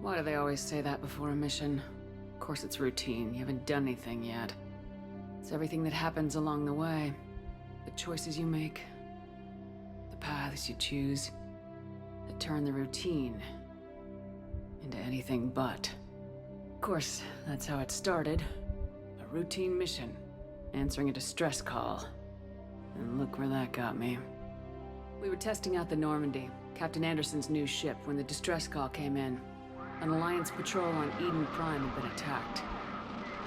Why do they always say that before a mission? Of course it's routine, you haven't done anything yet. It's everything that happens along the way. The choices you make, the paths you choose, that turn the routine into anything but. Of course, that's how it started. A routine mission, answering a distress call. And look where that got me. We were testing out the Normandy, Captain Anderson's new ship, when the distress call came in. An Alliance patrol on Eden Prime had been attacked.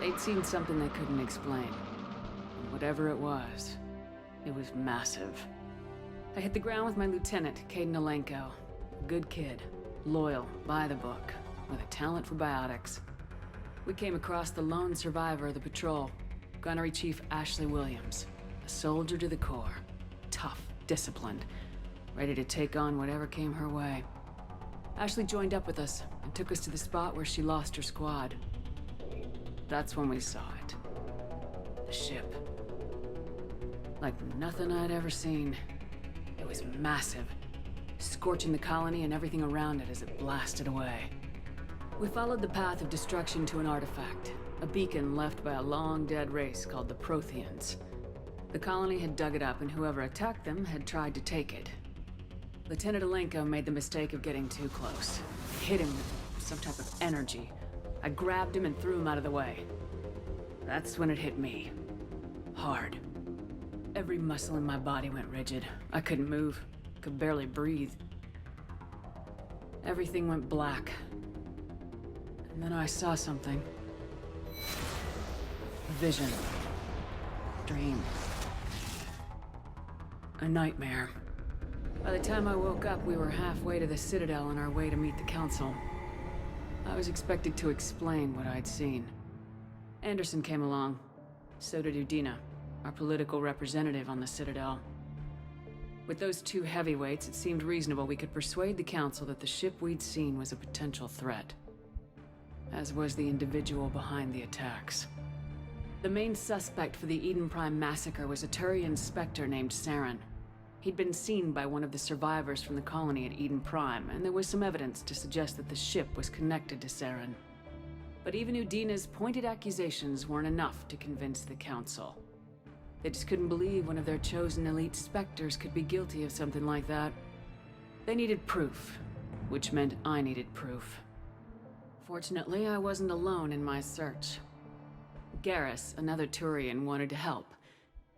They'd seen something they couldn't explain. And whatever it was massive. I hit the ground with my lieutenant, Kaidan Alenko. A good kid, loyal, by the book, with a talent for biotics. We came across the lone survivor of the patrol, Gunnery Chief Ashley Williams. A soldier to the core. Tough, disciplined, ready to take on whatever came her way. Ashley joined up with us and took us to the spot where she lost her squad. That's when we saw it. The ship. Like nothing I'd ever seen. It was massive, scorching the colony and everything around it as it blasted away. We followed the path of destruction to an artifact, a beacon left by a long-dead race called the Protheans. The colony had dug it up, and whoever attacked them had tried to take it. Lieutenant Alenko made the mistake of getting too close. Hit him with some type of energy. I grabbed him and threw him out of the way. That's when it hit me. Hard. Every muscle in my body went rigid. I couldn't move. Could barely breathe. Everything went black. And then I saw something. A vision. Dream. A nightmare. By the time I woke up, we were halfway to the Citadel on our way to meet the Council. I was expected to explain what I'd seen. Anderson came along. So did Udina, our political representative on the Citadel. With those two heavyweights, it seemed reasonable we could persuade the Council that the ship we'd seen was a potential threat. As was the individual behind the attacks. The main suspect for the Eden Prime massacre was a Turian Spectre named Saren. He'd been seen by one of the survivors from the colony at Eden Prime, and there was some evidence to suggest that the ship was connected to Saren. But even Udina's pointed accusations weren't enough to convince the Council. They just couldn't believe one of their chosen elite Spectres could be guilty of something like that. They needed proof, which meant I needed proof. Fortunately, I wasn't alone in my search. Garrus, another Turian, wanted to help.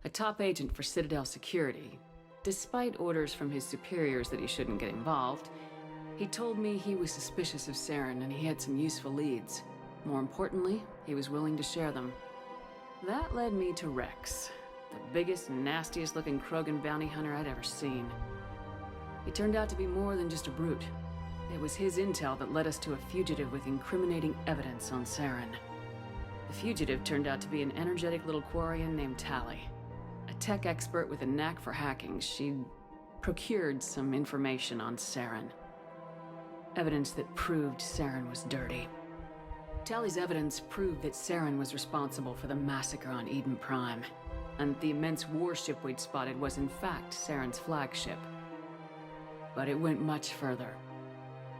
A top agent for Citadel security. Despite orders from his superiors that he shouldn't get involved, he told me he was suspicious of Saren and he had some useful leads. More importantly, he was willing to share them. That led me to Rex, the biggest, nastiest looking Krogan bounty hunter I'd ever seen. He turned out to be more than just a brute. It was his intel that led us to a fugitive with incriminating evidence on Saren. The fugitive turned out to be an energetic little Quarian named Tali. A tech expert with a knack for hacking, she'd procured some information on Saren. Evidence that proved Saren was dirty. Tali's evidence proved that Saren was responsible for the massacre on Eden Prime, and the immense warship we'd spotted was in fact Saren's flagship. But it went much further.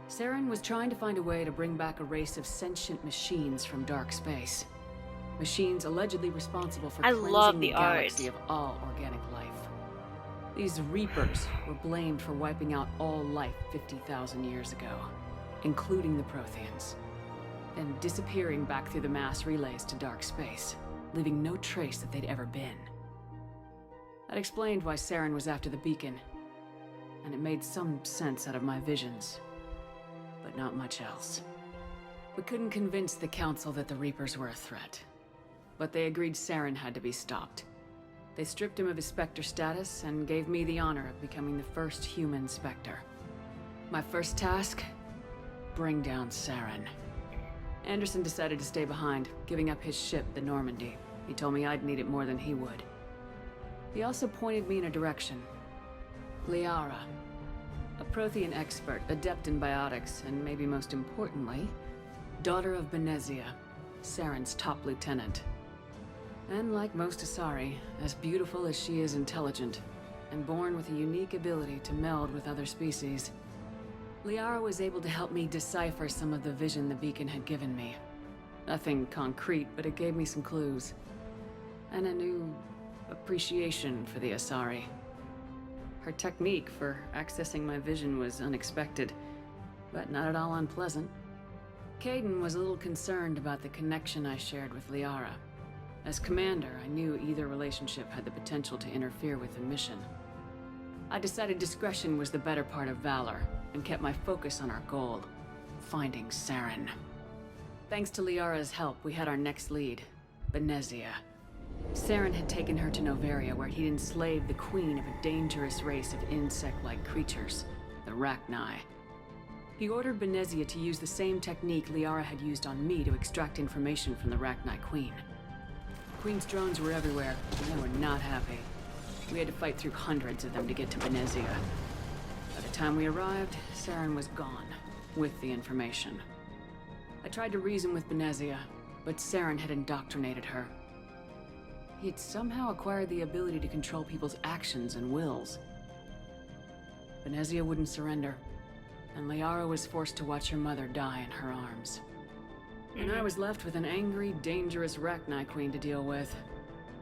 Saren was trying to find a way to bring back a race of sentient machines from dark space. Machines allegedly responsible for cleansing the galaxy of all organic life. These Reapers were blamed for wiping out all life 50,000 years ago, including the Protheans, and disappearing back through the mass relays to dark space, leaving no trace that they'd ever been. That explained why Saren was after the beacon, and it made some sense out of my visions, but not much else. We couldn't convince the Council that the Reapers were a threat. But they agreed Saren had to be stopped. They stripped him of his Spectre status and gave me the honor of becoming the first human Spectre. My first task? Bring down Saren. Anderson decided to stay behind, giving up his ship, the Normandy. He told me I'd need it more than he would. He also pointed me in a direction. Liara. A Prothean expert, adept in biotics, and maybe most importantly, daughter of Benezia, Saren's top lieutenant. And like most Asari, as beautiful as she is intelligent, and born with a unique ability to meld with other species. Liara was able to help me decipher some of the vision the beacon had given me. Nothing concrete, but it gave me some clues. And a new appreciation for the Asari. Her technique for accessing my vision was unexpected, but not at all unpleasant. Kaidan was a little concerned about the connection I shared with Liara. As commander, I knew either relationship had the potential to interfere with the mission. I decided discretion was the better part of valor, and kept my focus on our goal, finding Saren. Thanks to Liara's help, we had our next lead, Benezia. Saren had taken her to Noveria, where he'd enslaved the queen of a dangerous race of insect-like creatures, the Rachni. He ordered Benezia to use the same technique Liara had used on me to extract information from the Rachni queen. The queen's drones were everywhere, and they were not happy. We had to fight through hundreds of them to get to Benezia. By the time we arrived, Saren was gone, with the information. I tried to reason with Benezia, but Saren had indoctrinated her. He had somehow acquired the ability to control people's actions and wills. Benezia wouldn't surrender, and Liara was forced to watch her mother die in her arms. And I was left with an angry, dangerous Rachni queen to deal with.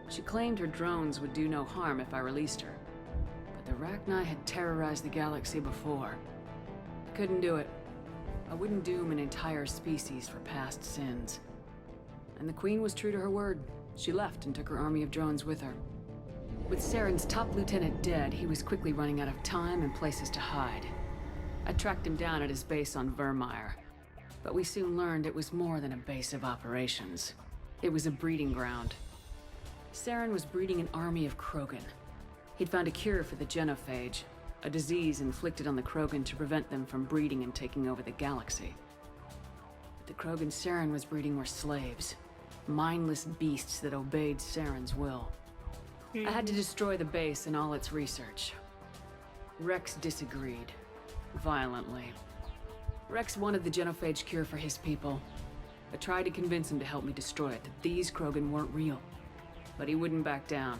She claimed her drones would do no harm if I released her. But the Rachni had terrorized the galaxy before. I couldn't do it. I wouldn't doom an entire species for past sins. And the queen was true to her word. She left and took her army of drones with her. With Saren's top lieutenant dead, he was quickly running out of time and places to hide. I tracked him down at his base on Vermeer, but we soon learned it was more than a base of operations. It was a breeding ground. Saren was breeding an army of Krogan. He'd found a cure for the genophage, a disease inflicted on the Krogan to prevent them from breeding and taking over the galaxy. But the Krogan Saren was breeding were slaves, mindless beasts that obeyed Saren's will. I had to destroy the base and all its research. Rex disagreed, violently. Rex wanted the genophage cure for his people. I tried to convince him to help me destroy it, that these Krogan weren't real. But he wouldn't back down.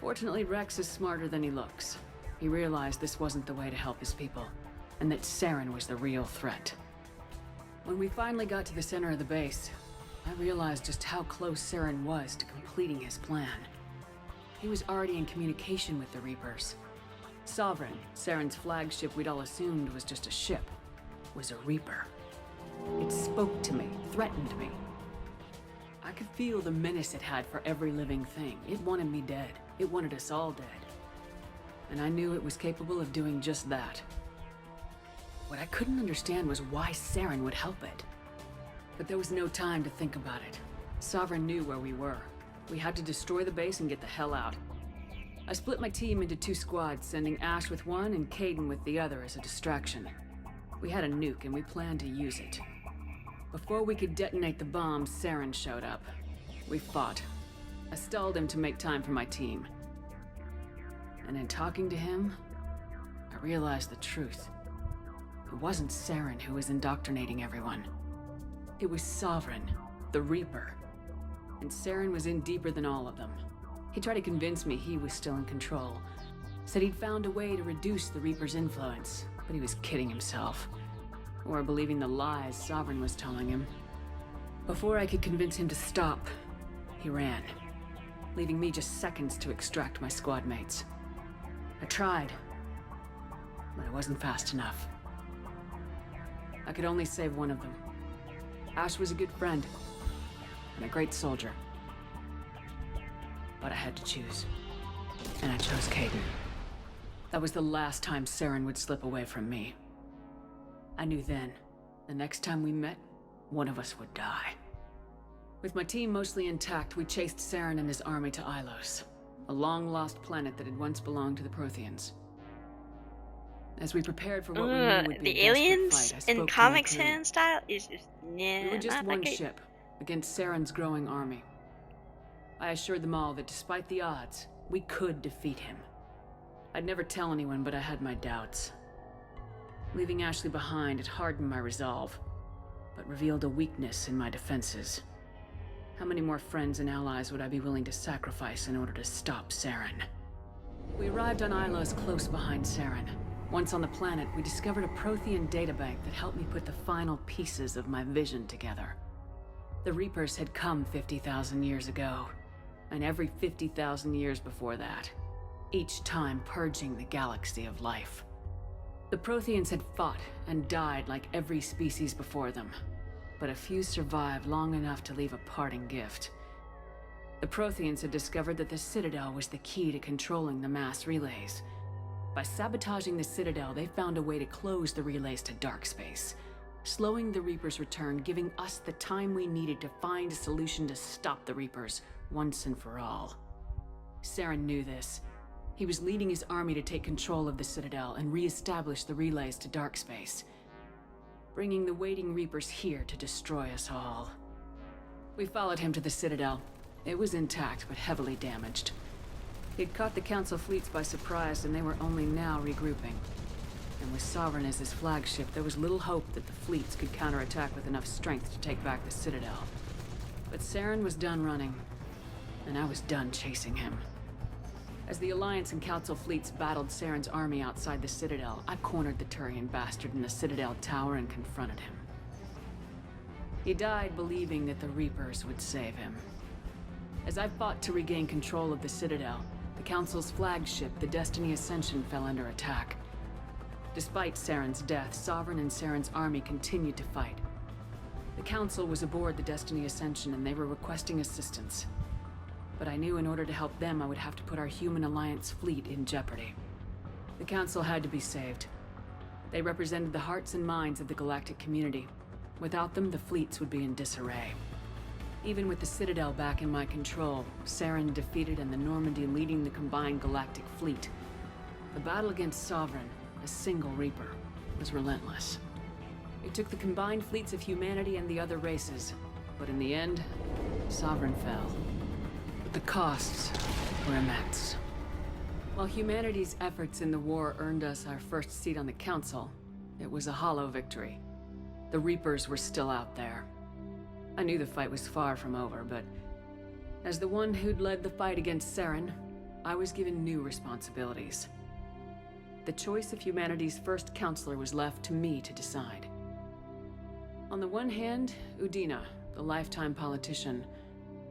Fortunately, Rex is smarter than he looks. He realized this wasn't the way to help his people, and that Saren was the real threat. When we finally got to the center of the base, I realized just how close Saren was to completing his plan. He was already in communication with the Reapers. Sovereign, Saren's flagship we'd all assumed was just a ship, was a Reaper. It spoke to me, threatened me. I could feel the menace it had for every living thing. It wanted me dead. It wanted us all dead. And I knew it was capable of doing just that. What I couldn't understand was why Saren would help it. But there was no time to think about it. Sovereign knew where we were. We had to destroy the base and get the hell out. I split my team into 2 squads, sending Ash with one and Kaidan with the other as a distraction. We had a nuke and we planned to use it. Before we could detonate the bomb, Saren showed up. We fought. I stalled him to make time for my team. And in talking to him, I realized the truth. It wasn't Saren who was indoctrinating everyone. It was Sovereign, the Reaper. And Saren was in deeper than all of them. He tried to convince me he was still in control. Said he'd found a way to reduce the Reaper's influence, but he was kidding himself. Or believing the lies Sovereign was telling him. Before I could convince him to stop, he ran, leaving me just seconds to extract my squad mates. I tried, but I wasn't fast enough. I could only save one of them. Ash was a good friend, and a great soldier. But I had to choose, and I chose Kaidan. That was the last time Saren would slip away from me. I knew then, the next time we met, one of us would die. With my team mostly intact, we chased Saren and his army to Ilos, a long-lost planet that had once belonged to the Protheans. As we prepared for what we knew would be the a aliens desperate fight, I spoke in to Comics my crew. fan style is just We were just not one that great. ship, against Saren's growing army. I assured them all that despite the odds, we could defeat him. I'd never tell anyone, but I had my doubts. Leaving Ashley behind had hardened my resolve, but revealed a weakness in my defenses. How many more friends and allies would I be willing to sacrifice in order to stop Saren? We arrived on Ilos close behind Saren. Once on the planet, we discovered a Prothean databank that helped me put the final pieces of my vision together. The Reapers had come 50,000 years ago, and every 50,000 years before that, each time purging the galaxy of life. The Protheans had fought and died like every species before them, but a few survived long enough to leave a parting gift. The Protheans had discovered that the Citadel was the key to controlling the mass relays. By sabotaging the Citadel, they found a way to close the relays to dark space, slowing the Reapers' return, giving us the time we needed to find a solution to stop the Reapers once and for all. Saren knew this. He was leading his army to take control of the Citadel and re-establish the relays to dark space, bringing the waiting Reapers here to destroy us all. We followed him to the Citadel. It was intact, but heavily damaged. He'd caught the Council fleets by surprise, and they were only now regrouping. And with Sovereign as his flagship, there was little hope that the fleets could counterattack with enough strength to take back the Citadel. But Saren was done running, and I was done chasing him. As the Alliance and Council fleets battled Saren's army outside the Citadel, I cornered the Turian bastard in the Citadel tower and confronted him. He died believing that the Reapers would save him. As I fought to regain control of the Citadel, the Council's flagship, the Destiny Ascension, fell under attack. Despite Saren's death, Sovereign and Saren's army continued to fight. The Council was aboard the Destiny Ascension and they were requesting assistance. But I knew in order to help them, I would have to put our Human Alliance fleet in jeopardy. The Council had to be saved. They represented the hearts and minds of the galactic community. Without them, the fleets would be in disarray. Even with the Citadel back in my control, Saren defeated and the Normandy leading the combined galactic fleet, the battle against Sovereign, a single Reaper, was relentless. It took the combined fleets of humanity and the other races, but in the end, Sovereign fell. But the costs were immense. While humanity's efforts in the war earned us our first seat on the Council, it was a hollow victory. The Reapers were still out there. I knew the fight was far from over, but as the one who'd led the fight against Saren, I was given new responsibilities. The choice of humanity's first counselor was left to me to decide. On the one hand, Udina, the lifetime politician,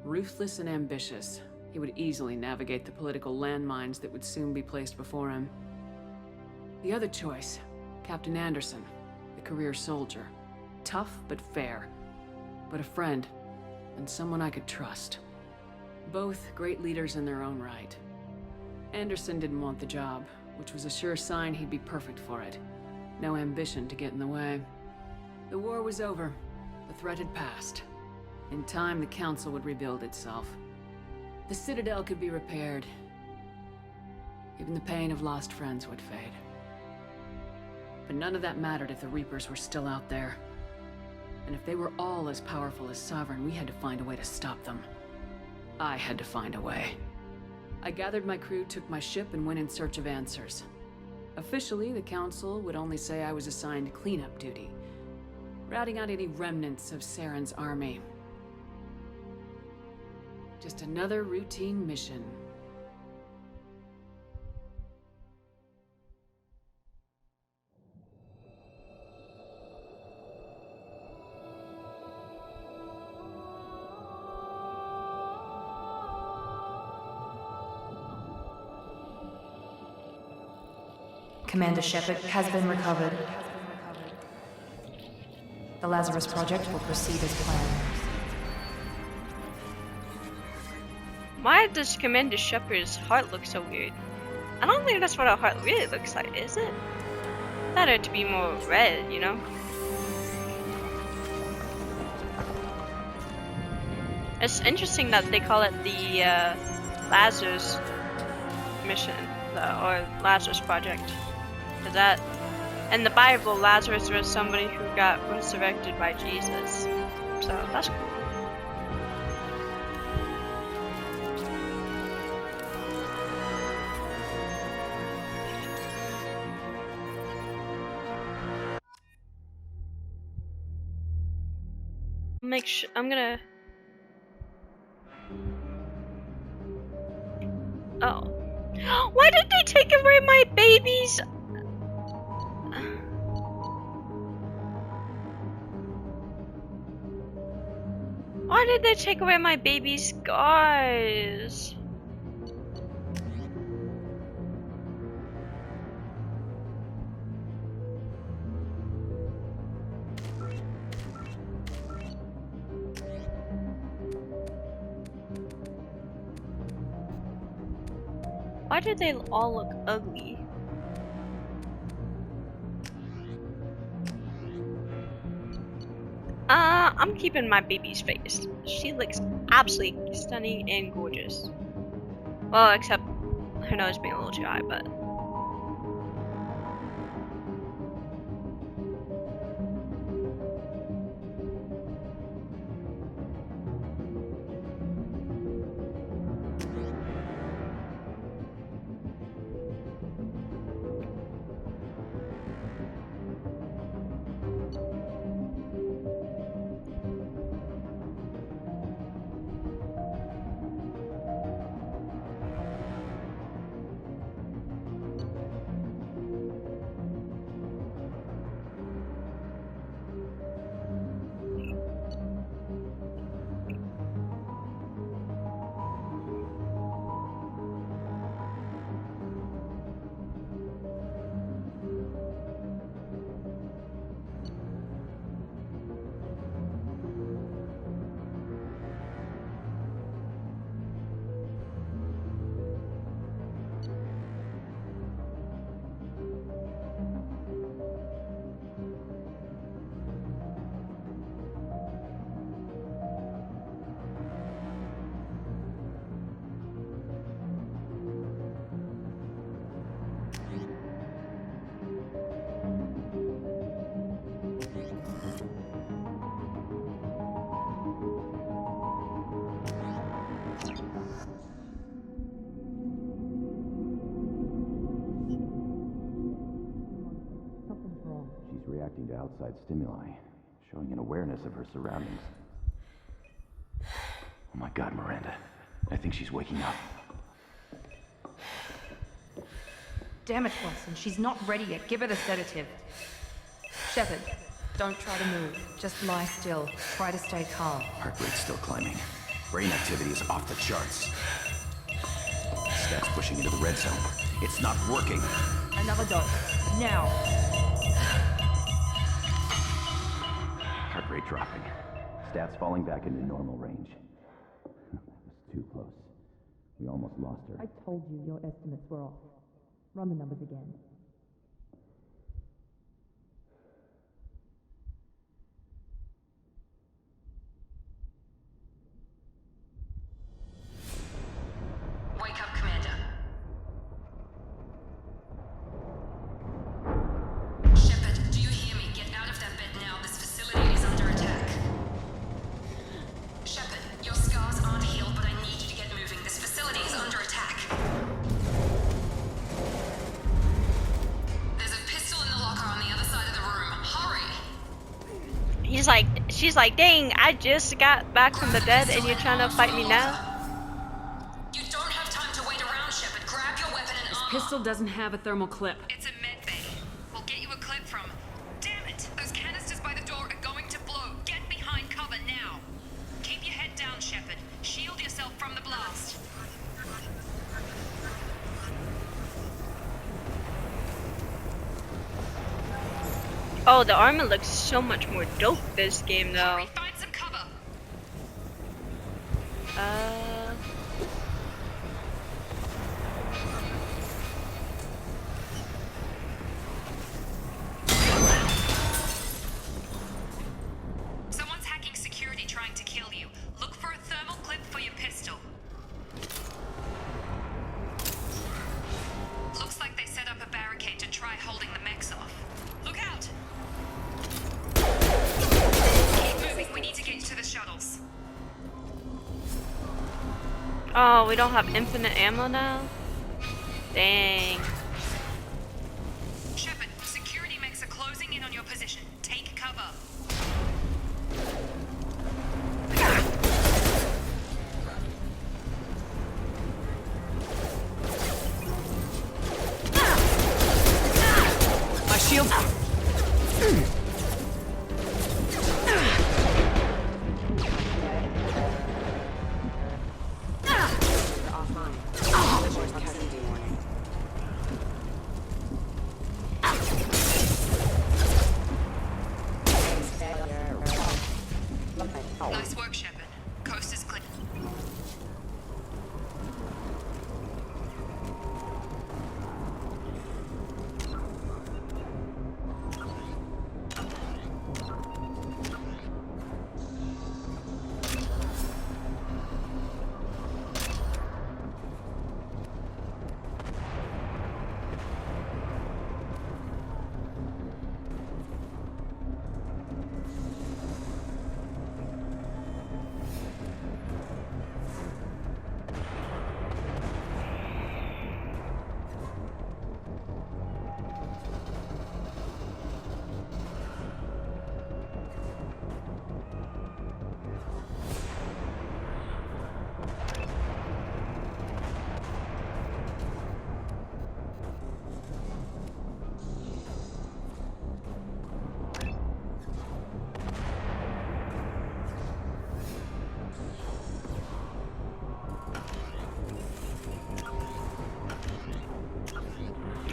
ruthless and ambitious. He would easily navigate the political landmines that would soon be placed before him. The other choice, Captain Anderson, the career soldier. Tough but fair, but a friend, and someone I could trust. Both great leaders in their own right. Anderson didn't want the job, which was a sure sign he'd be perfect for it. No ambition to get in the way. The war was over. The threat had passed. In time, the Council would rebuild itself. The Citadel could be repaired. Even the pain of lost friends would fade. But none of that mattered if the Reapers were still out there. And if they were all as powerful as Sovereign, we had to find a way to stop them. I had to find a way. I gathered my crew, took my ship, and went in search of answers. Officially, the Council would only say I was assigned cleanup duty, routing out any remnants of Saren's army. Just another routine mission. Commander Shepard has been recovered. The Lazarus Project will proceed as planned. Why does Commander Shepard's heart look so weird? I don't think that's what a heart really looks like, is it? Better to be more red, you know? It's interesting that they call it the Lazarus mission, or Lazarus Project. Because that, in the Bible, Lazarus was somebody who got resurrected by Jesus. So that's cool. I'm gonna. Oh. Why did they take away my babies? Why did they take away my baby's scars? Why do they all look ugly? I'm keeping my baby's face. She looks absolutely stunning and gorgeous. Well, except her nose being a little too high, but... Reacting to outside stimuli, showing an awareness of her surroundings. Oh my God, Miranda. I think she's waking up. Damn it, Watson. She's not ready yet. Give her the sedative. Shepard, don't try to move. Just lie still. Try to stay calm. Heart rate's still climbing. Brain activity is off the charts. Stats pushing into the red zone. It's not working. Another dose. Now. Heart rate dropping. Stats falling back into normal range. That was too close. We almost lost her. I told you your estimates were off. Run the numbers again. Wake up, Commander. Shepard, do you hear me? Get out of that bed now. This facility is under attack. Shepard, your scars aren't healed, but I need you to get moving. This facility is under attack. There's a pistol in the locker on the other side of the room. Hurry! She's like, dang, I just got back from the dead and you're trying to fight me now? You don't have time to wait around, Shepard. Grab your weapon and armor. Pistol doesn't have a thermal clip. It's a med bay. We'll get you a clip from... Damn it! Those canisters by the door are going to blow. Get behind cover now. Keep your head down, Shepard. Shield yourself from the blast. Oh, the armor looks so much more dope this game though. Hurry, find some cover. Someone's hacking security trying to kill you. Look for a thermal clip for your pistol. Looks like they set up a barricade to try holding the mechs off. Look out! Keep moving, we need to get to the shuttles. Oh, we don't have infinite ammo now? Dang. Shepard, security mechs are closing in on your position. Take cover. My shield. Nice work, Shepard. Coast is clear.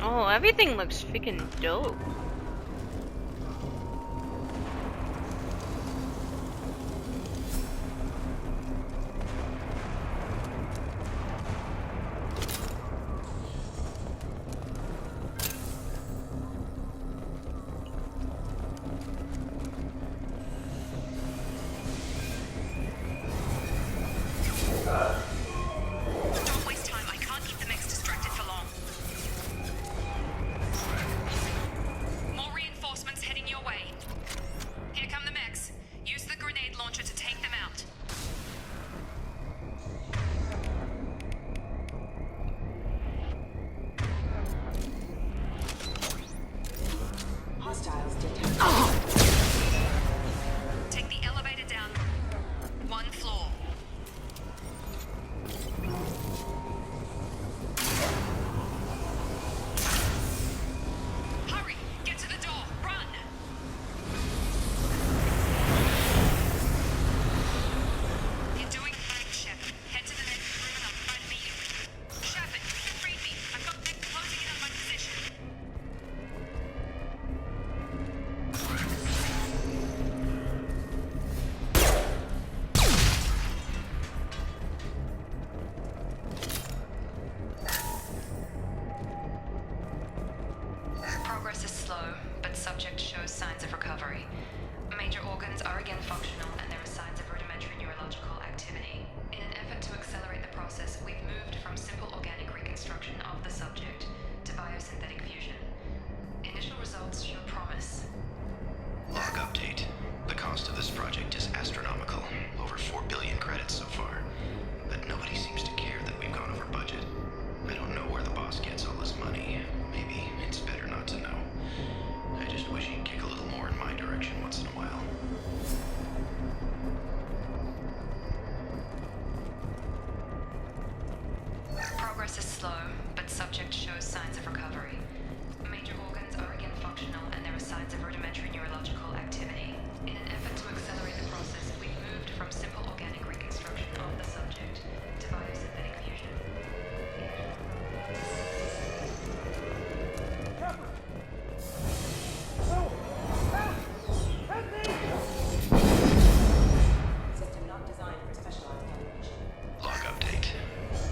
Oh, everything looks freaking dope. Don't waste time. I can't keep the mechs distracted for long. More reinforcements heading your way. Here come the mechs. Use the grenade launcher to take them out. Hostiles detected. Take the elevator down. One floor. Hurry! Get to the door! Run! You're doing great, Shepard. Head to the next room and I'll try to meet you. Shepard, read me. I've got mechs closing in on my position. Progress is slow, but subject shows signs of recovery. Major organs are again functional, and there are signs of rudimentary neurological activity. In an effort to accelerate the process, we've moved from simple organic reconstruction of the subject to biosynthetic fusion. Initial results show promise. Log update. The cost of this project is astronomical. Over 4 billion credits so far. But nobody seems to care that we've gone over budget. I don't know where the boss gets all this money. Maybe it's better not to know. I just wish he'd kick a little more in my direction once in a while. Progress is slow, but subject shows signs of recovery. Major organs are again functional, and there are signs of rudimentary neurological activity. In an effort to accelerate the process, we've moved from simple organic reconstruction of the subject to biosynthetic fusion. System not designed for specialized animation. Log update.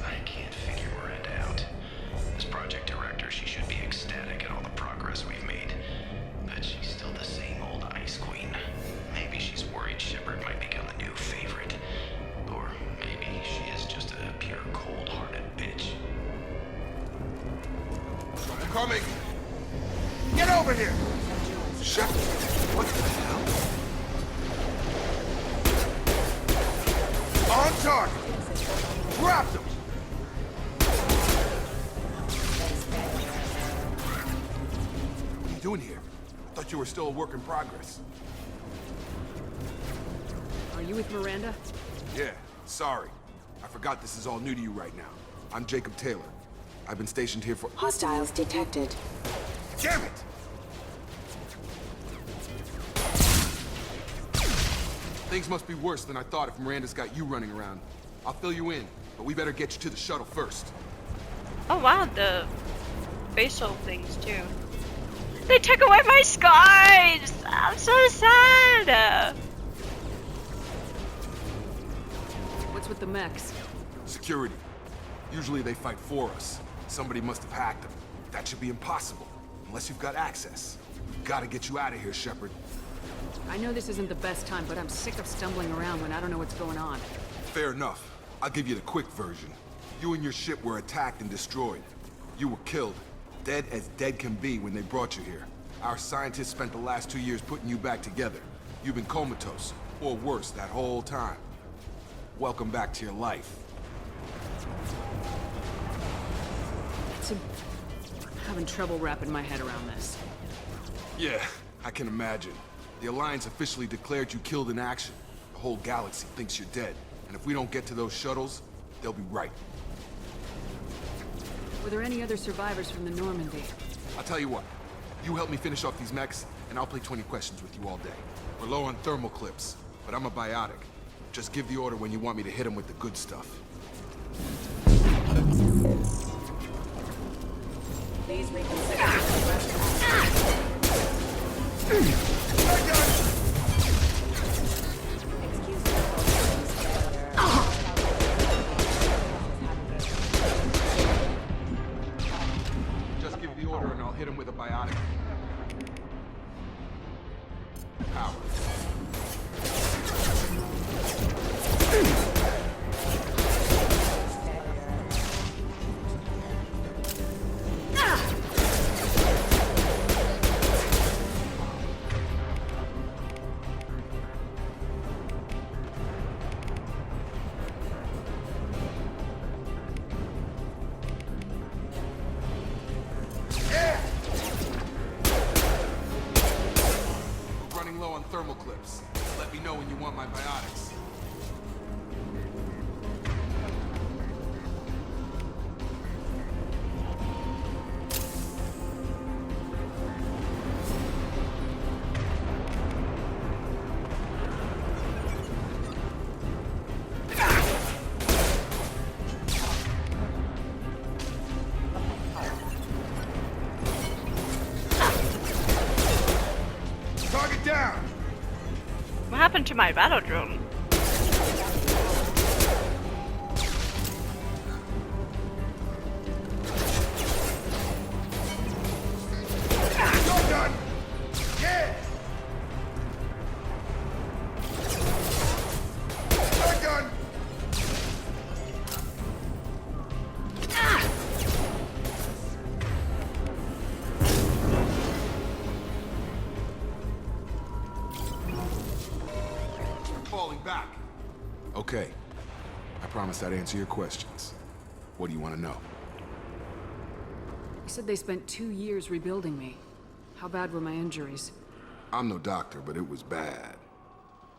I can't figure Miranda out. As project director, she should be ecstatic at all the progress we've made. But she's still the same old Ice Queen. Maybe she's worried Shepard might become the new favorite. Or maybe she is just a pure cold-hearted bitch. I'm coming! Get over here! Shepard, what the hell? On target! Dropped him! What are you doing here? I thought you were still a work in progress. Are you with Miranda? Yeah, sorry. I forgot this is all new to you right now. I'm Jacob Taylor. I've been stationed here for— Hostiles detected. Damn it! Things must be worse than I thought if Miranda's got you running around. I'll fill you in, but we better get you to the shuttle first. Oh wow, the facial things too. They took away my scars! I'm so sad! What's with the mechs? Security. Usually they fight for us. Somebody must have hacked them. That should be impossible, unless you've got access. Gotta get you out of here, Shepard. I know this isn't the best time, but I'm sick of stumbling around when I don't know what's going on. Fair enough. I'll give you the quick version. You and your ship were attacked and destroyed. You were killed. Dead as dead can be when they brought you here. Our scientists spent the last 2 years putting you back together. You've been comatose, or worse, that whole time. Welcome back to your life. I'm having trouble wrapping my head around this. Yeah, I can imagine. The Alliance officially declared you killed in action. The whole galaxy thinks you're dead. And if we don't get to those shuttles, they'll be right. Were there any other survivors from the Normandy? I'll tell you what. You help me finish off these mechs, and I'll play 20 questions with you all day. We're low on thermal clips, but I'm a biotic. Just give the order when you want me to hit them with the good stuff. Please reconsider. Excuse me. Just give the order and I'll hit him with a biotic. Power. Thermal clips. Let me know when you want my biotics. Target down! What happened to my battle drone? Shotgun! Yeah! Shotgun! Falling back. Okay. I promised I'd answer your questions. What do you want to know? You said they spent 2 years rebuilding me. How bad were my injuries? I'm no doctor, but it was bad.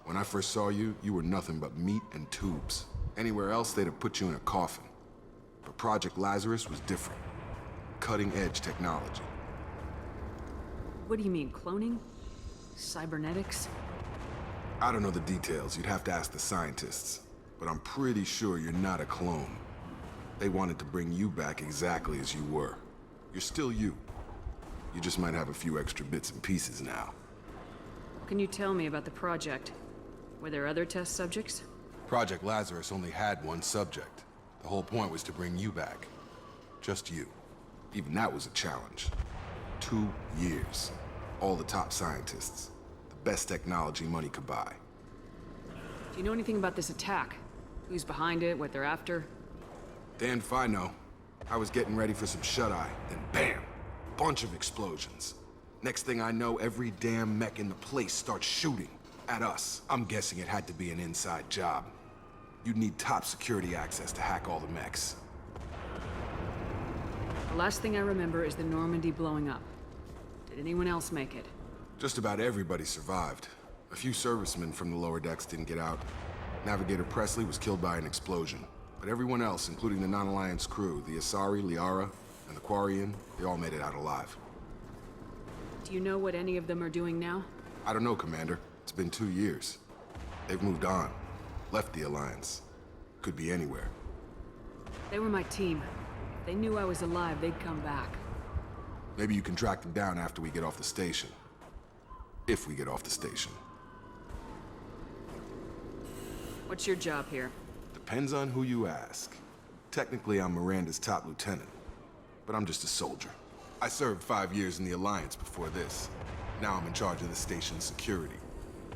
When I first saw you, you were nothing but meat and tubes. Anywhere else, they'd have put you in a coffin. But Project Lazarus was different. Cutting-edge technology. What do you mean, cloning? Cybernetics? I don't know the details. You'd have to ask the scientists. But I'm pretty sure you're not a clone. They wanted to bring you back exactly as you were. You're still you. You just might have a few extra bits and pieces now. What can you tell me about the project? Were there other test subjects? Project Lazarus only had one subject. The whole point was to bring you back. Just you. Even that was a challenge. 2 years. All the top scientists. The best technology money could buy. Do you know anything about this attack? Who's behind it, what they're after? Damn if I know. I was getting ready for some shut-eye, then bam! Bunch of explosions. Next thing I know, every damn mech in the place starts shooting at us. I'm guessing it had to be an inside job. You'd need top security access to hack all the mechs. The last thing I remember is the Normandy blowing up. Did anyone else make it? Just about everybody survived. A few servicemen from the lower decks didn't get out. Navigator Presley was killed by an explosion. But everyone else, including the non-Alliance crew, the Asari, Liara, and the Quarian, they all made it out alive. Do you know what any of them are doing now? I don't know, Commander. It's been 2 years. They've moved on. Left the Alliance. Could be anywhere. They were my team. If they knew I was alive, they'd come back. Maybe you can track them down after we get off the station. If we get off the station. What's your job here? The Depends on who you ask. Technically, I'm Miranda's top lieutenant, but I'm just a soldier. I served 5 years in the Alliance before this. Now I'm in charge of the station's security.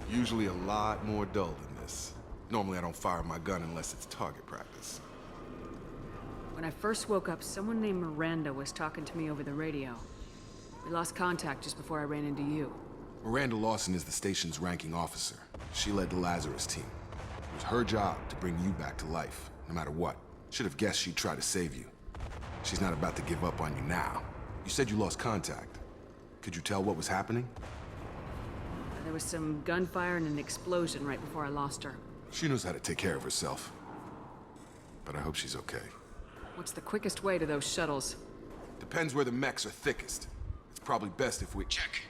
Usually a lot more dull than this. Normally I don't fire my gun unless it's target practice. When I first woke up, someone named Miranda was talking to me over the radio. We lost contact just before I ran into you. Miranda Lawson is the station's ranking officer. She led the Lazarus team. It was her job to bring you back to life, no matter what. Should have guessed she'd try to save you. She's not about to give up on you now. You said you lost contact. Could you tell what was happening? There was some gunfire and an explosion right before I lost her. She knows how to take care of herself. But I hope she's okay. What's the quickest way to those shuttles? Depends where the mechs are thickest. It's probably best if we... Check.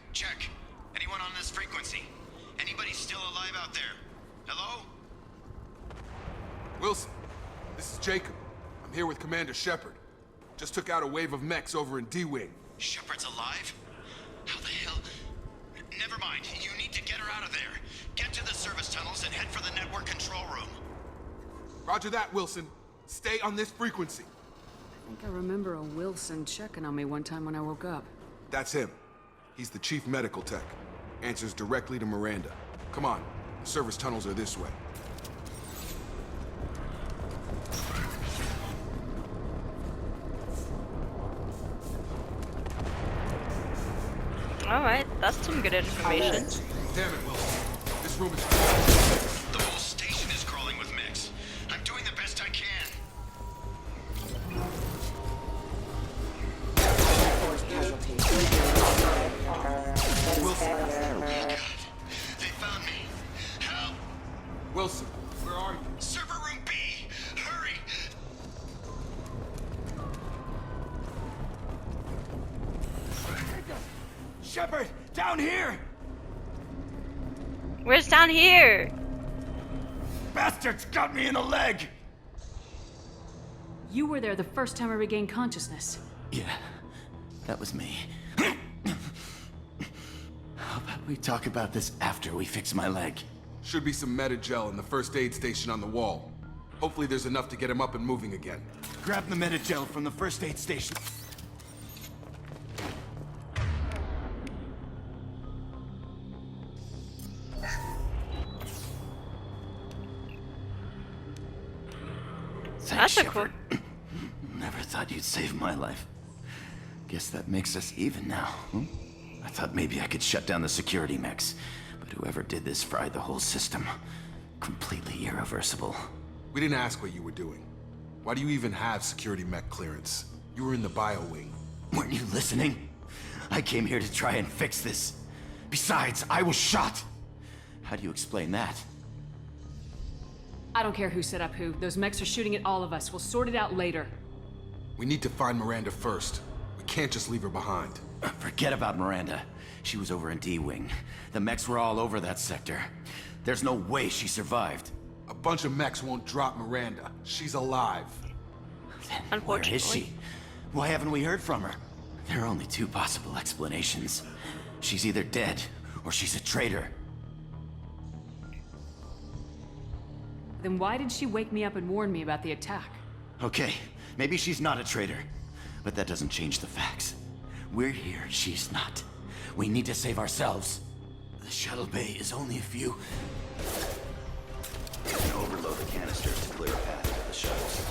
Anyone on this frequency? Anybody still alive out there? Hello? Wilson, this is Jacob. I'm here with Commander Shepard. Just took out a wave of mechs over in D-Wing. Shepard's alive? How the hell? Never mind. You need to get her out of there. Get to the service tunnels and head for the network control room. Roger that, Wilson. Stay on this frequency. I think I remember a Wilson checking on me one time when I woke up. That's him. He's the chief medical tech. Answers directly to Miranda. Come on. The service tunnels are this way. Alright, that's some good information. Damn it, Wilson. This room is... The whole station is crawling with mechs. I'm doing the best I can. Wilson. Oh my God. They found me. Help! Wilson, where are you? Server room B! Hurry! Shepard, down here! Where's down here? Bastards got me in the leg! You were there the first time I regained consciousness. Yeah, that was me. How about we talk about this after we fix my leg? Should be some Metagel in the first aid station on the wall. Hopefully there's enough to get him up and moving again. Grab the Metagel from the first aid station. That's a cool. Never thought you'd save my life. Guess that makes us even now. I thought maybe I could shut down the security mechs, but whoever did this fried the whole system. Completely irreversible. We didn't ask what you were doing. Why do you even have security mech clearance? You were in the bio wing. Weren't you listening? I came here to try and fix this. Besides, I was shot. How do you explain that? I don't care who set up who. Those mechs are shooting at all of us. We'll sort it out later. We need to find Miranda first. We can't just leave her behind. Forget about Miranda. She was over in D-Wing. The mechs were all over that sector. There's no way she survived. A bunch of mechs won't drop Miranda. She's alive. Then where is she? Why haven't we heard from her? There are only two possible explanations. She's either dead, or she's a traitor. Then why did she wake me up and warn me about the attack? Okay, maybe she's not a traitor, but that doesn't change the facts. We're here, she's not. We need to save ourselves. The shuttle bay is only a few... You can overload the canisters to clear a path to the shuttles.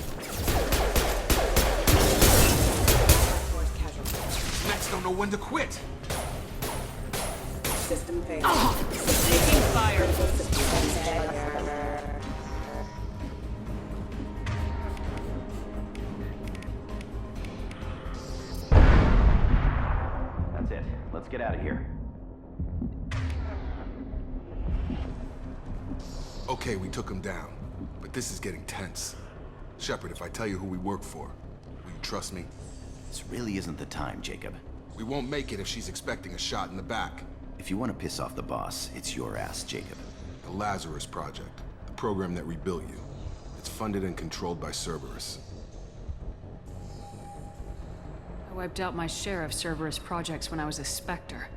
Mechs don't know when to quit. System failure. Taking fire. That's it. Let's get out of here. Okay, we took him down. But this is getting tense. Shepard, if I tell you who we work for, will you trust me? This really isn't the time, Jacob. We won't make it if she's expecting a shot in the back. If you want to piss off the boss, it's your ass, Jacob. The Lazarus Project, the program that rebuilt you. It's funded and controlled by Cerberus. I wiped out my share of Cerberus projects when I was a Spectre.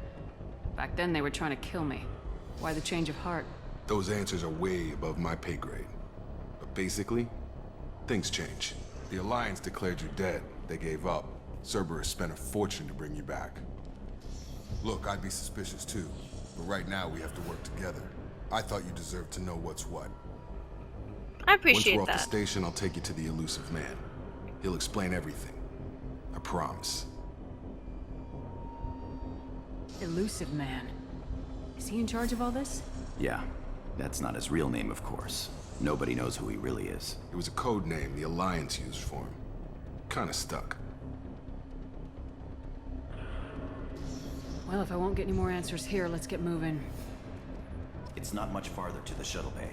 Back then they were trying to kill me. Why the change of heart? Those answers are way above my pay grade. But basically, Things change. The Alliance declared you dead. They gave up. Cerberus spent a fortune to bring you back. Look, I'd be suspicious too, but right now we have to work together. I thought you deserved to know what's what. I appreciate Once we're off that. the station, I'll take you to the Elusive Man. He'll explain everything. I promise. Elusive Man. Is he in charge of all this? Yeah, that's not his real name, of course. Nobody knows who he really is. It was a code name the Alliance used for him. Kinda stuck. Well, if I won't get any more answers here, let's get moving. It's not much farther to the shuttle bay.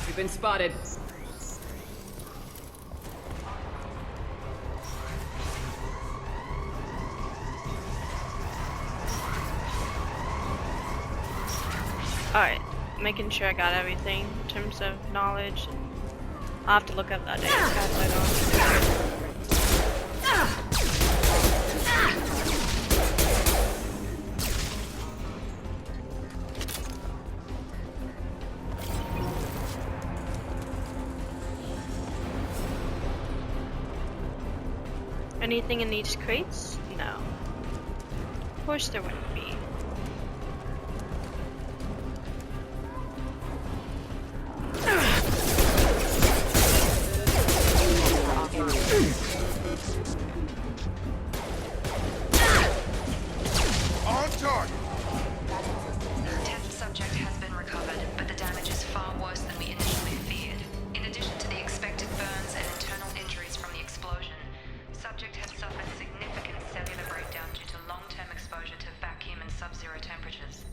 We've been spotted. Alright, making sure I got everything in terms of knowledge. I'll have to look up that data pad later on. Anything in these crates? No. Of course there wouldn't be. On target! Test subject has been recovered, but the damage is far worse than we initially feared. In addition to the expected burns and internal injuries from the explosion, subject has suffered significant cellular breakdown due to long-term exposure to vacuum and sub-zero temperatures.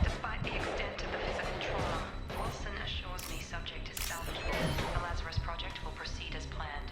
Despite the extent of the physical trauma, Wilson assures me subject is salvageable. The Lazarus Project will proceed as planned.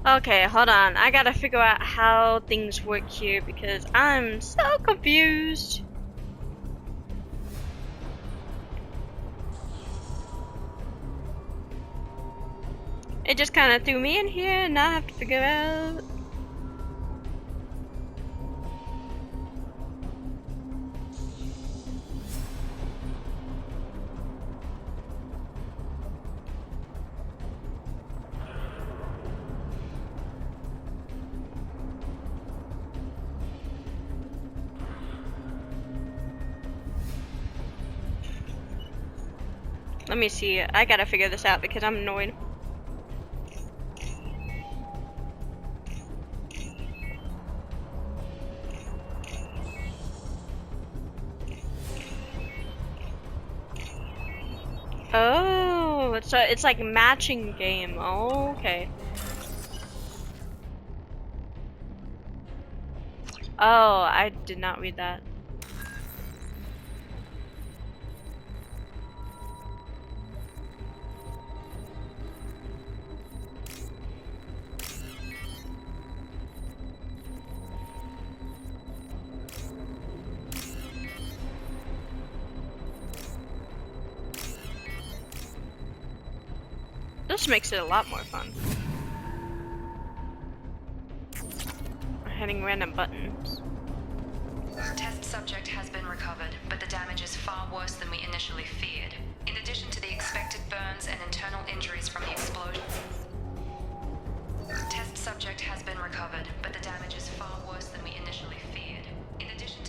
Okay, hold on. I gotta figure out how things work here because I'm so confused. It just kind of threw me in here and now I have to figure out. Let me see. I gotta figure this out because I'm annoyed. Oh, it's like a matching game. Oh, okay. Oh, I did not read that. This makes it a lot more fun. Hitting random buttons. Test subject has been recovered, but the damage is far worse than we initially feared. In addition to the expected burns and internal injuries from the explosion. Test subject has been recovered, but the damage is far worse than we initially feared. In addition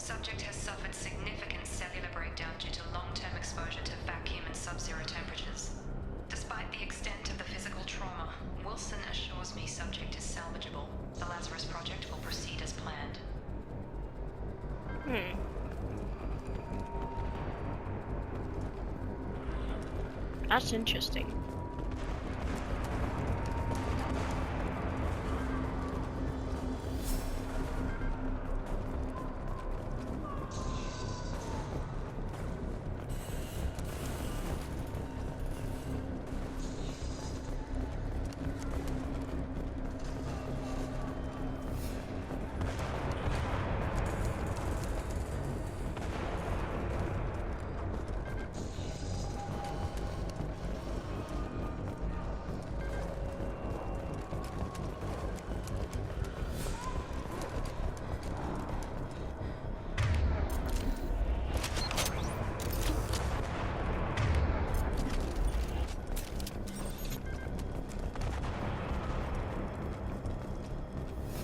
Subject has suffered significant cellular breakdown due to long-term exposure to vacuum and sub-zero temperatures. Despite the extent of the physical trauma, Wilson assures me subject is salvageable. The Lazarus Project will proceed as planned. That's interesting.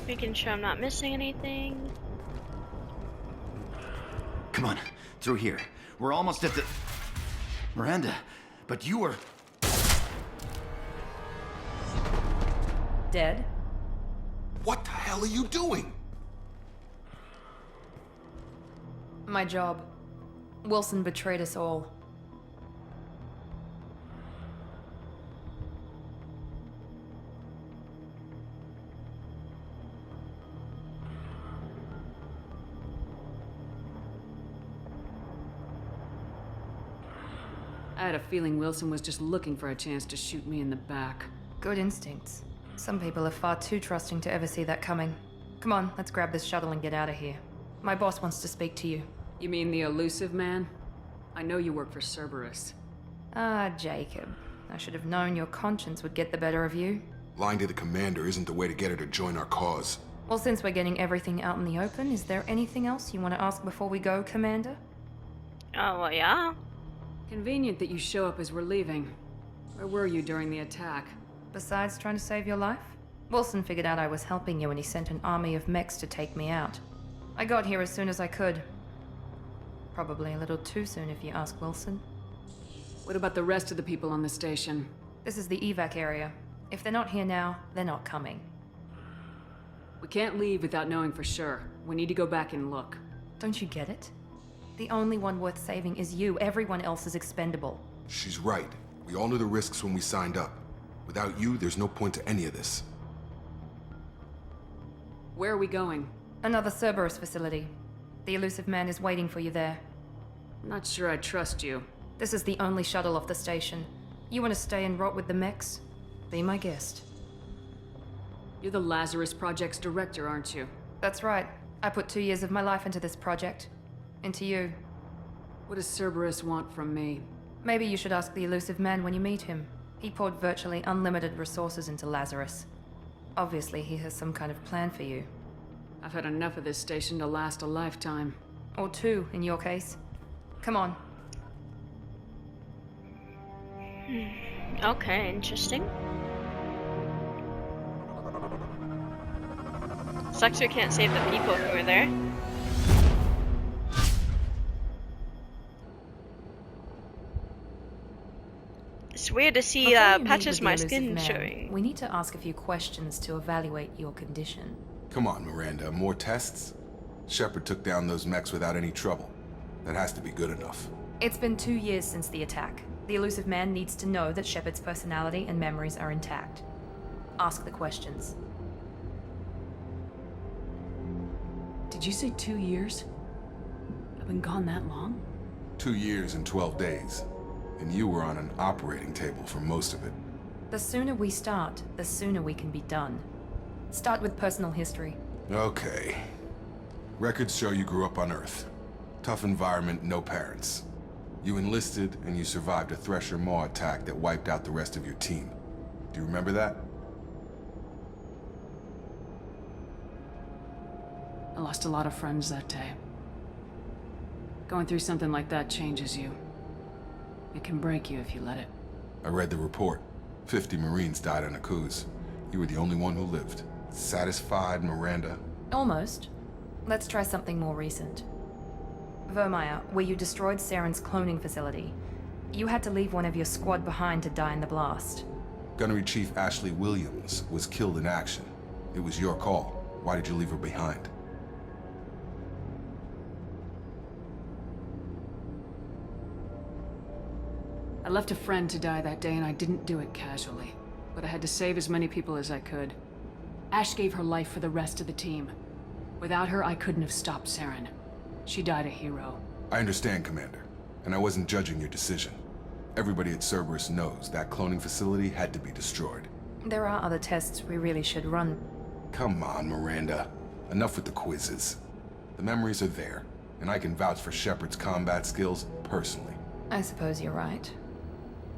Making sure I'm not missing anything. Come on, through here. We're almost at the... Miranda, but you were... Dead? What the hell are you doing? My job. Wilson betrayed us all. I had a feeling Wilson was just looking for a chance to shoot me in the back. Good instincts. Some people are far too trusting to ever see that coming. Come on, let's grab this shuttle and get out of here. My boss wants to speak to you. You mean the elusive man? I know you work for Cerberus. Ah, Jacob. I should have known your conscience would get the better of you. Lying to the commander isn't the way to get her to join our cause. Well, since we're getting everything out in the open, is there anything else you want to ask before we go, Commander? Oh, well, yeah. Convenient that you show up as we're leaving. Where were you during the attack? Besides trying to save your life? Wilson figured out I was helping you and he sent an army of mechs to take me out. I got here as soon as I could. Probably a little too soon if you ask Wilson. What about the rest of the people on the station? This is the evac area. If they're not here now, they're not coming. We can't leave without knowing for sure. We need to go back and look. Don't you get it? The only one worth saving is you. Everyone else is expendable. She's right. We all knew the risks when we signed up. Without you, there's no point to any of this. Where are we going? Another Cerberus facility. The elusive man is waiting for you there. I'm not sure I trust you. This is the only shuttle off the station. You want to stay and rot with the mechs? Be my guest. You're the Lazarus Project's director, aren't you? That's right. I put 2 years of my life into this project. Into you. What does Cerberus want from me? Maybe you should ask the elusive man when you meet him. He poured virtually unlimited resources into Lazarus. Obviously, he has some kind of plan for you. I've had enough of this station to last a lifetime. Or 2, in your case. Come on. Okay, interesting. Sucks we can't save the people who were there. It's weird to see Before you meet patches with of my the elusive skin man, showing. we need to ask a few questions to evaluate your condition. Come on, Miranda. More tests? Shepard took down those mechs without any trouble. That has to be good enough. It's been 2 years since the attack. The elusive man needs to know that Shepard's personality and memories are intact. Ask the questions. Did you say 2 years? I've been gone that long? 2 years and 12 days. And you were on an operating table for most of it. The sooner we start, the sooner we can be done. Start with personal history. Okay. Records show you grew up on Earth. Tough environment, no parents. You enlisted, and you survived a Thresher Maw attack that wiped out the rest of your team. Do you remember that? I lost a lot of friends that day. Going through something like that changes you. It can break you if you let it. I read the report. 50 Marines died on Akuz. You were the only one who lived. Satisfied, Miranda? Almost. Let's try something more recent. Vermeer, where you destroyed Saren's cloning facility. You had to leave one of your squad behind to die in the blast. Gunnery Chief Ashley Williams was killed in action. It was your call. Why did you leave her behind? I left a friend to die that day, and I didn't do it casually. But I had to save as many people as I could. Ash gave her life for the rest of the team. Without her, I couldn't have stopped Saren. She died a hero. I understand, Commander. And I wasn't judging your decision. Everybody at Cerberus knows that cloning facility had to be destroyed. There are other tests we really should run. Come on, Miranda. Enough with the quizzes. The memories are there, and I can vouch for Shepard's combat skills personally. I suppose you're right.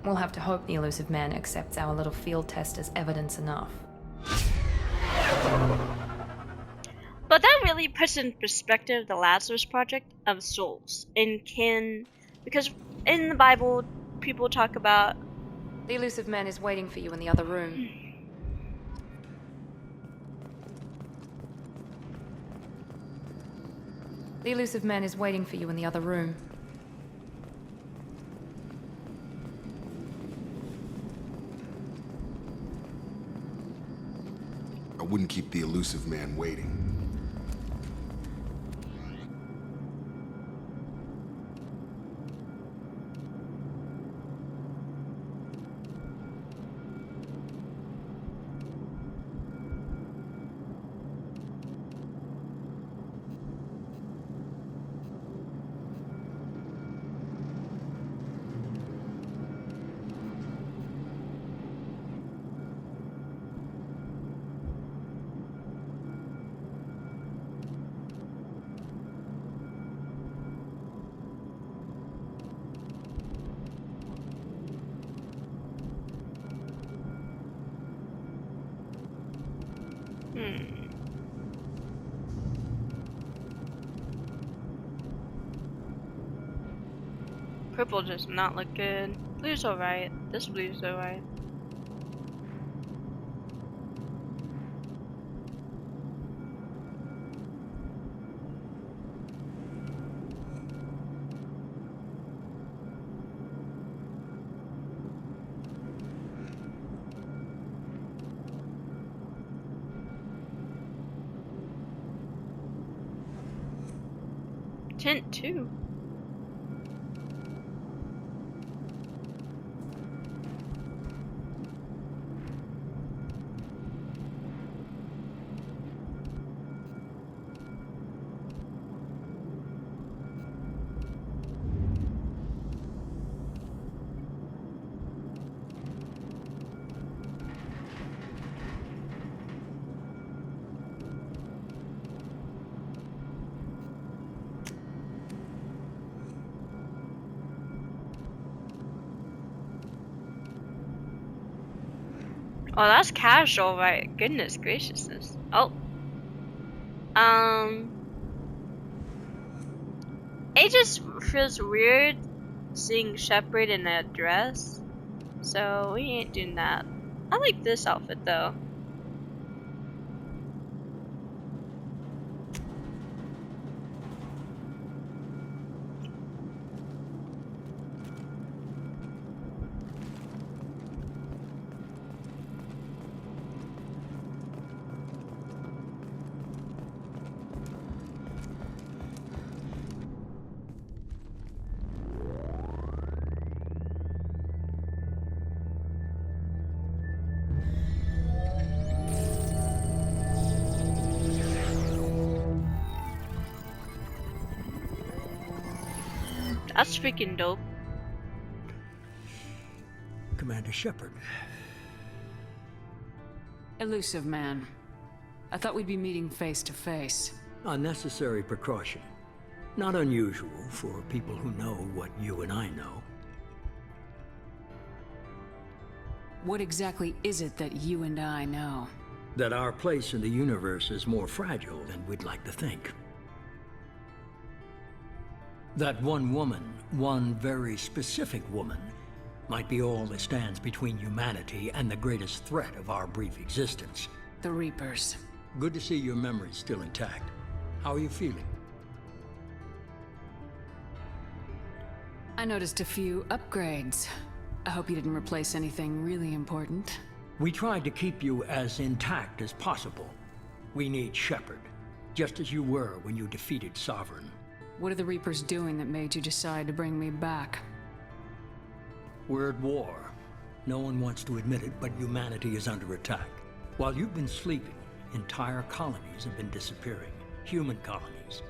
We'll have to hope the Elusive Man accepts our little field test as evidence enough. But that really puts in perspective the Lazarus Project of souls. Because in the Bible, people talk about... The Elusive Man is waiting for you in the other room. The Elusive Man is waiting for you in the other room. I wouldn't keep the Elusive Man waiting. Purple does not look good. Blue's alright. This blue's alright. Tint 2. Oh, that's casual, right? Goodness graciousness. Oh. It just feels weird seeing Shepard in a dress. So we ain't doing that. I like this outfit though. That's freaking dope. Commander Shepard. Elusive Man. I thought we'd be meeting face to face. A necessary precaution. Not unusual for people who know what you and I know. What exactly is it that you and I know? That our place in the universe is more fragile than we'd like to think. That one woman, one very specific woman, might be all that stands between humanity and the greatest threat of our brief existence. The Reapers. Good to see your memory's still intact. How are you feeling? I noticed a few upgrades. I hope you didn't replace anything really important. We tried to keep you as intact as possible. We need Shepard, just as you were when you defeated Sovereign. What are the Reapers doing that made you decide to bring me back? We're at war. No one wants to admit it, but humanity is under attack. While you've been sleeping, entire colonies have been disappearing. Human colonies.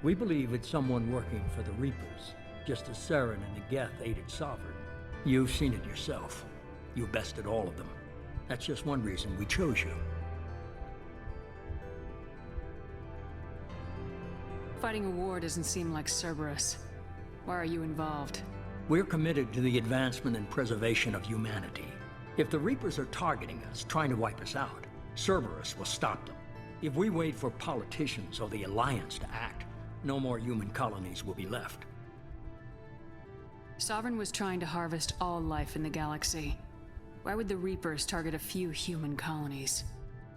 We believe it's someone working for the Reapers, just as Saren and the Geth aided Sovereign. You've seen it yourself. You bested all of them. That's just one reason we chose you. Fighting a war doesn't seem like Cerberus. Why are you involved? We're committed to the advancement and preservation of humanity. If the Reapers are targeting us, trying to wipe us out, Cerberus will stop them. If we wait for politicians or the Alliance to act, no more human colonies will be left. Sovereign was trying to harvest all life in the galaxy. Why would the Reapers target a few human colonies?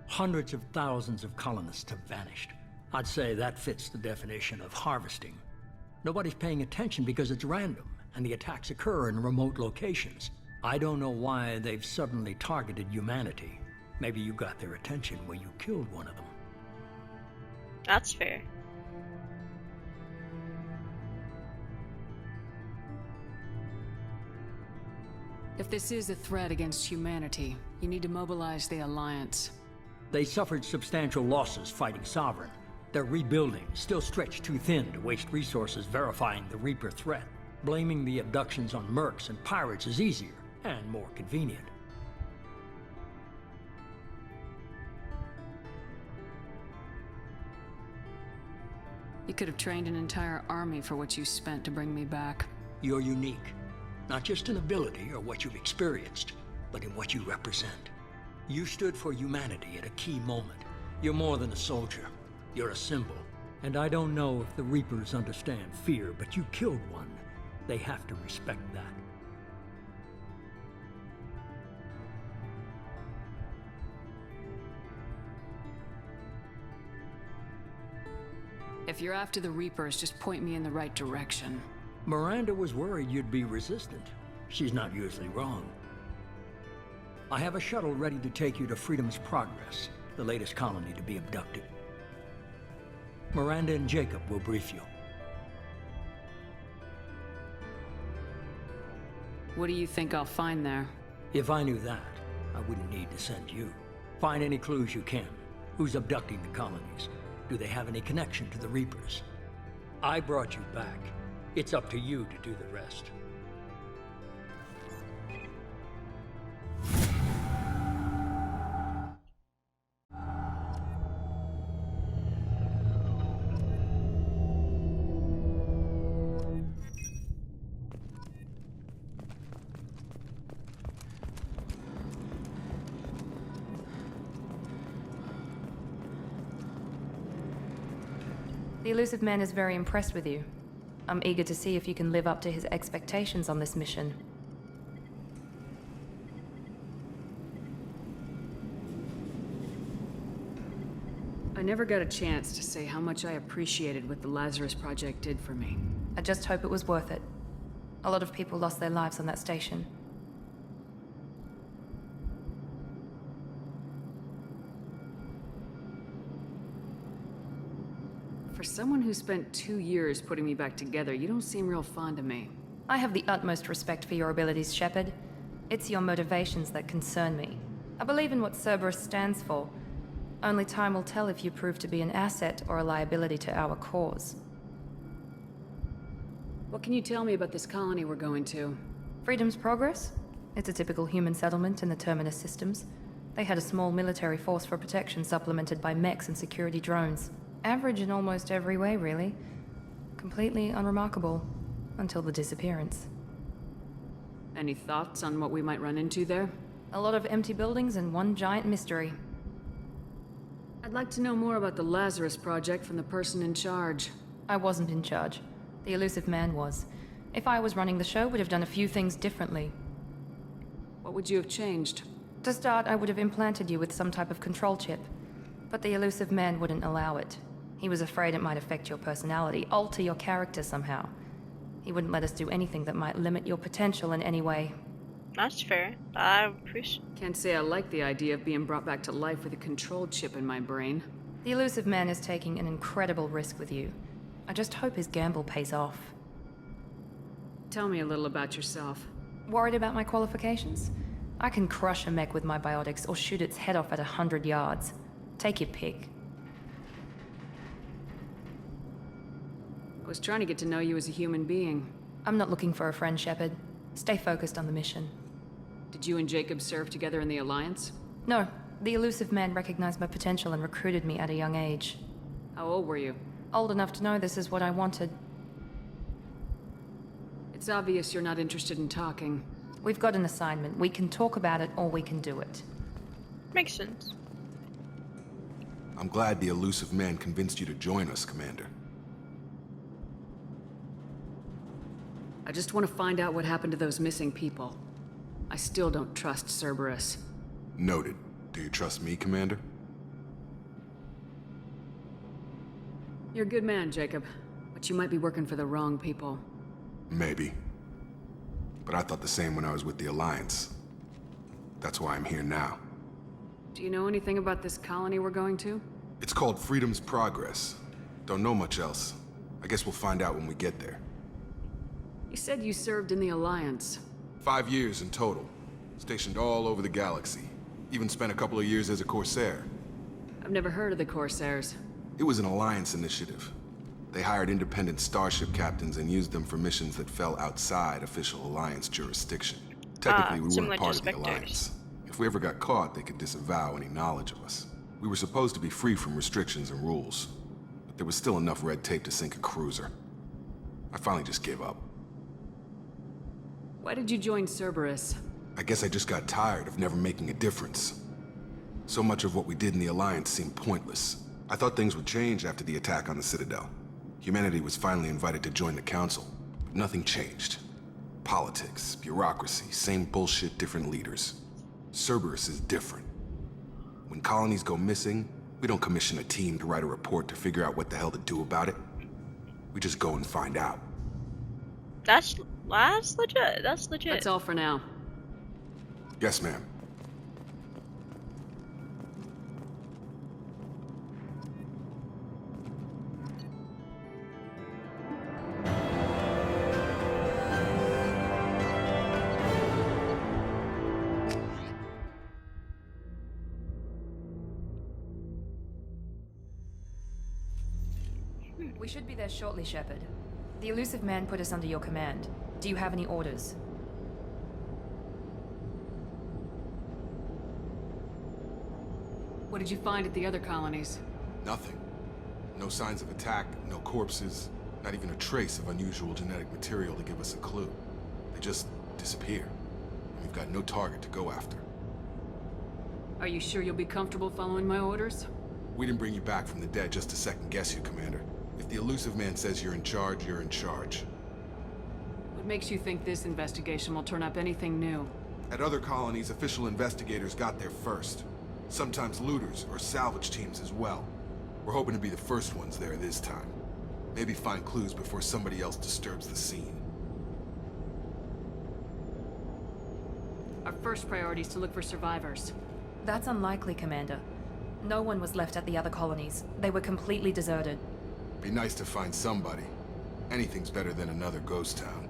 Hundreds of thousands of colonists have vanished. I'd say that fits the definition of harvesting. Nobody's paying attention because it's random, and the attacks occur in remote locations. I don't know why they've suddenly targeted humanity. Maybe you got their attention when you killed one of them. That's fair. If this is a threat against humanity, you need to mobilize the Alliance. They suffered substantial losses fighting Sovereign. They're rebuilding, still stretched too thin to waste resources verifying the Reaper threat. Blaming the abductions on mercs and pirates is easier and more convenient. You could have trained an entire army for what you spent to bring me back. You're unique. Not just in ability or what you've experienced, but in what you represent. You stood for humanity at a key moment. You're more than a soldier. You're a symbol. And I don't know if the Reapers understand fear, but you killed one. They have to respect that. If you're after the Reapers, just point me in the right direction. Miranda was worried you'd be resistant. She's not usually wrong. I have a shuttle ready to take you to Freedom's Progress, the latest colony to be abducted. Miranda and Jacob will brief you. What do you think I'll find there? If I knew that, I wouldn't need to send you. Find any clues you can. Who's abducting the colonies? Do they have any connection to the Reapers? I brought you back. It's up to you to do the rest. The Illusive Man is very impressed with you. I'm eager to see if you can live up to his expectations on this mission. I never got a chance to say how much I appreciated what the Lazarus Project did for me. I just hope it was worth it. A lot of people lost their lives on that station. For someone who spent 2 years putting me back together, you don't seem real fond of me. I have the utmost respect for your abilities, Shepard. It's your motivations that concern me. I believe in what Cerberus stands for. Only time will tell if you prove to be an asset or a liability to our cause. What can you tell me about this colony we're going to? Freedom's Progress? It's a typical human settlement in the Terminus systems. They had a small military force for protection supplemented by mechs and security drones. Average in almost every way, really. Completely unremarkable. Until the disappearance. Any thoughts on what we might run into there? A lot of empty buildings and one giant mystery. I'd like to know more about the Lazarus Project from the person in charge. I wasn't in charge. The Illusive Man was. If I was running the show, would have done a few things differently. What would you have changed? To start, I would have implanted you with some type of control chip. But the Illusive Man wouldn't allow it. He was afraid it might affect your personality, alter your character somehow. He wouldn't let us do anything that might limit your potential in any way. That's fair. I appreciate. Can't say I like the idea of being brought back to life with a control chip in my brain. The Elusive Man is taking an incredible risk with you. I just hope his gamble pays off. Tell me a little about yourself. Worried about my qualifications? I can crush a mech with my biotics or shoot its head off at 100 yards. Take your pick. I was trying to get to know you as a human being. I'm not looking for a friend, Shepard. Stay focused on the mission. Did you and Jacob serve together in the Alliance? No, the Elusive Man recognized my potential and recruited me at a young age. How old were you? Old enough to know this is what I wanted. It's obvious you're not interested in talking. We've got an assignment. We can talk about it or we can do it. Makes sense. I'm glad the Elusive Man convinced you to join us, Commander. I just want to find out what happened to those missing people. I still don't trust Cerberus. Noted. Do you trust me, Commander? You're a good man, Jacob. But you might be working for the wrong people. Maybe. But I thought the same when I was with the Alliance. That's why I'm here now. Do you know anything about this colony we're going to? It's called Freedom's Progress. Don't know much else. I guess we'll find out when we get there. You said you served in the Alliance. 5 years in total. Stationed all over the galaxy. Even spent a couple of years as a Corsair. I've never heard of the Corsairs. It was an Alliance initiative. They hired independent starship captains and used them for missions that fell outside official Alliance jurisdiction. Technically, we similar weren't part to of the Spectres. Alliance. If we ever got caught, they could disavow any knowledge of us. We were supposed to be free from restrictions and rules, but there was still enough red tape to sink a cruiser. I finally just gave up. Why did you join Cerberus? I guess I just got tired of never making a difference. So much of what we did in the Alliance seemed pointless. I thought things would change after the attack on the Citadel. Humanity was finally invited to join the Council, but nothing changed. Politics, bureaucracy, same bullshit, different leaders. Cerberus is different. When colonies go missing, we don't commission a team to write a report to figure out what the hell to do about it. We just go and find out. That's legit. That's legit. That's all for now. Yes, ma'am. We should be there shortly, Shepard. The Elusive Man put us under your command. Do you have any orders? What did you find at the other colonies? Nothing. No signs of attack, no corpses, not even a trace of unusual genetic material to give us a clue. They just disappear. And we've got no target to go after. Are you sure you'll be comfortable following my orders? We didn't bring you back from the dead just to second guess you, Commander. If the Elusive Man says you're in charge, you're in charge. What makes you think this investigation will turn up anything new? At other colonies, official investigators got there first. Sometimes looters or salvage teams as well. We're hoping to be the first ones there this time. Maybe find clues before somebody else disturbs the scene. Our first priority is to look for survivors. That's unlikely, Commander. No one was left at the other colonies. They were completely deserted. Be nice to find somebody. Anything's better than another ghost town.